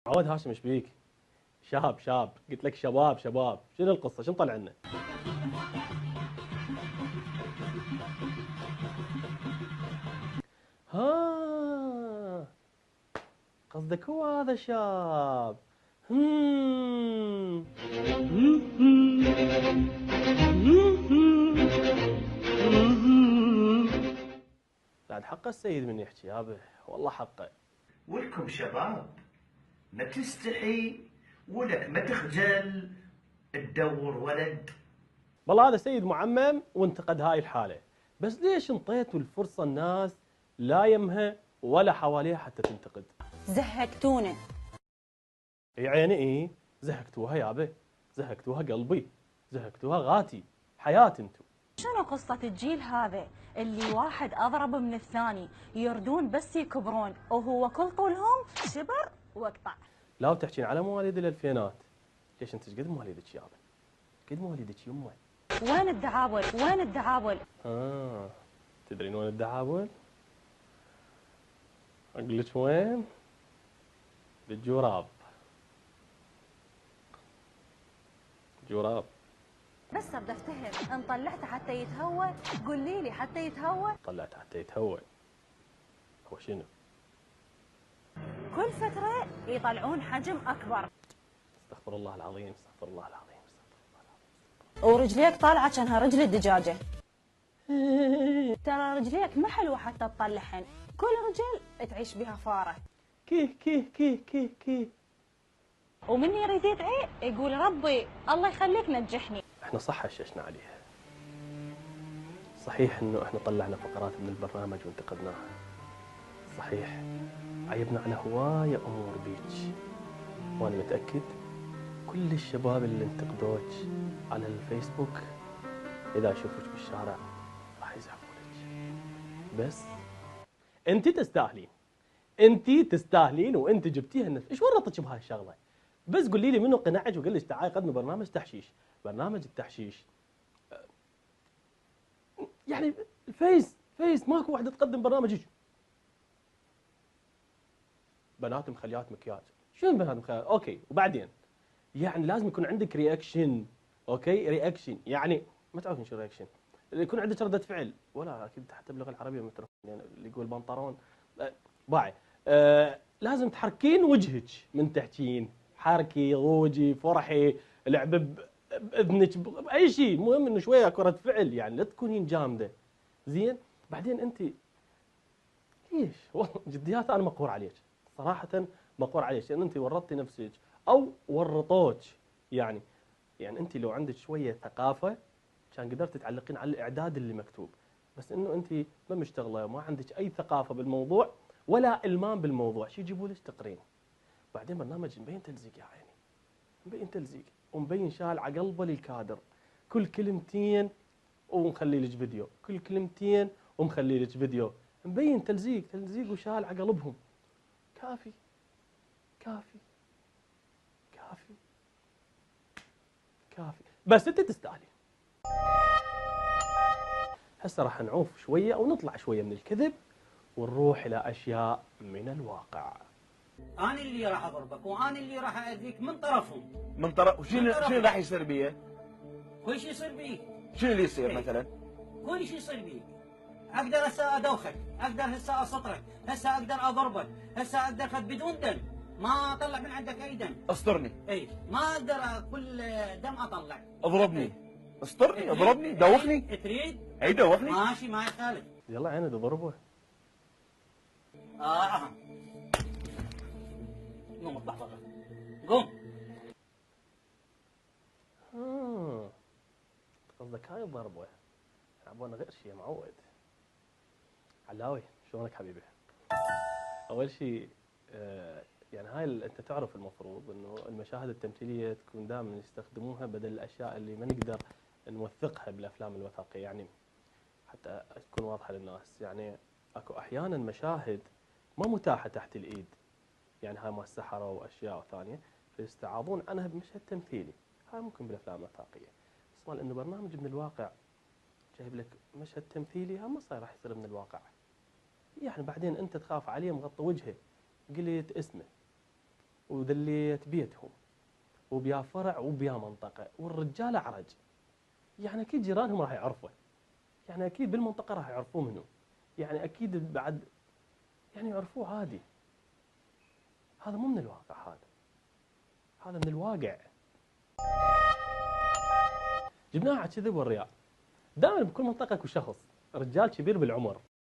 عواد هاشم ايش بيك؟ شاب قلت لك شباب شنو القصه؟ شنو طلع لنا؟ ها قصدك هو هذا شاب. هم بعد حق السيد من يحكي يابا، والله حقه. ولكم شباب ما تستحي ولك ما تخجل تدور ولد. والله هذا سيد معمم وانتقد هاي الحاله، بس ليش انطيتوا الفرصه الناس لا يمها ولا حواليها حتى تنتقد؟ زهقتونا. اي عيني اي، زهقتوها يابا، زهقتوها قلبي، زهقتوها غاتي حياتي انتو. شنو قصة الجيل هذا اللي واحد أضرب من الثاني يردون بس يكبرون وهو كل طولهم شبر واقطع. لا بتحكين على مواليد الالفينات، ليش انت قد مواليدك يابا؟ قد مواليدك يمه. وين الدعابل؟ وين الدعابل؟ تدرين وين الدعابل؟ اقول لك وين؟ بالجراب. جراب. بس ابدا افتهم ان طلعته حتى يتهوى قولي لي حتى يتهوى. طلعت حتى يتهوى. هو شنو؟ كل فترة يطلعون حجم أكبر. استغفر الله العظيم، استغفر الله العظيم، استغفر الله العظيم. ورجليك طالعة كانها رجل الدجاجة. ترى رجليك ما حلوة حتى تطلعهن، كل رجل تعيش بها فارة. كيه. ومن يريد يدعي يقول ربي الله يخليك نجحني. احنا صح هششنا عليها، صحيح انه احنا طلعنا فقرات من البرنامج وانتقدناها، صحيح عيبنا على هواية امور بيج، وانا متأكد كل الشباب اللي انتقدوك على الفيسبوك اذا يشوفوك بالشارع راح يزعفونك. بس انت تستاهلين، انت تستاهلين، وانت جبتيها الناس. ايش ورطتك بهاي الشغله؟ بس قولي لي منو قنعك وقال لك تعالي قدمي برنامج تحشيش. برنامج التحشيش يعني فيس ماكو واحده تقدم برنامج هيك. بنات مخليات مكياج، شنو بنات مخليات؟ اوكي وبعدين يعني لازم يكون عندك رياكشن. اوكي رياكشن يعني ما تعرفين شو رياكشن، يكون عندك رده فعل، ولا اكيد حتى باللغه العربيه ما تعرفون يعني اللي يقول بنطلون باعي. لازم تحركين وجهك من تحكين، حركي ضوجي فرحي لعب باذنك باي شيء، المهم انه شويه كره فعل يعني، لا تكونين جامده. زين بعدين انت ليش والله جديات انا مقهور عليك صراحه، مقهور عليك لان انت ورطتي نفسك او ورطوك. يعني انت لو عندك شويه ثقافه كان قدرت تعلقين على الاعداد اللي مكتوب، بس انه انت ما مشتغله وما عندك اي ثقافه بالموضوع ولا المام بالموضوع، شو يجيبوا لك تقرين. بعدين برنامج مبين تلزيق يا عيني، مبين تلزيق ومبين شال على قلبه للكادر، كل كلمتين ومخلي لك فيديو، كل كلمتين ومخلي لك فيديو، مبين تلزيق وشال على قلبهم. كافي كافي كافي كافي، بس انت تستاهلين. هسه راح نعوف شويه او نطلع شويه من الكذب ونروح الى اشياء من الواقع. انا اللي راح اضربك وانا اللي راح اذيك من طرفهم. من طرف شنو راح يصير بيه؟ كل شيء يصير بيك. شنو اللي يصير إيه. مثلا؟ كل شيء يصير بيك. اقدر هسه ادوخك، اقدر هسه اسطرك، هسه اقدر اضربك، هسه اقدر بدون دم، ما اطلع من عندك اي دم. اسطرني. اي ما اقدر كل دم اطلع. اضربني. إيه. اسطرني اضربني دوخني. تريد؟ اي دوخني. ماشي ما يخالف. يلا عيني تضربه. قوم اطلع برا. قوم. قصدك هاي الضربه يلعبون غير شيء معود. علاوي شلونك حبيبي؟ اول شيء يعني هاي انت تعرف المفروض انه المشاهد التمثيليه تكون دائما يستخدموها بدل الاشياء اللي ما نقدر نوثقها بالافلام الوثائقيه، يعني حتى تكون واضحه للناس. يعني اكو احيانا مشاهد ما متاحه تحت الايد، يعني هاي مال السحره واشياء ثانيه فيستعاضون عنها بمشهد تمثيلي، هاي ممكن بالافلام الوثائقيه. بس مال انه برنامج من الواقع جايب لك مشهد تمثيلي، هم ما صاير راح يصير من الواقع. يعني بعدين انت تخاف عليه مغطى وجهه، قلت اسمه وذليت بيتهم وبيا فرع وبيا منطقه، والرجال اعرج. يعني اكيد جيرانهم راح يعرفه، يعني اكيد بالمنطقه راح يعرفوه منه، يعني اكيد بعد يعني يعرفوه عادي. هذا مو من الواقع، هذا من الواقع. جبناها على كذب والرياء. دائما بكل منطقه اكو شخص رجال كبير بالعمر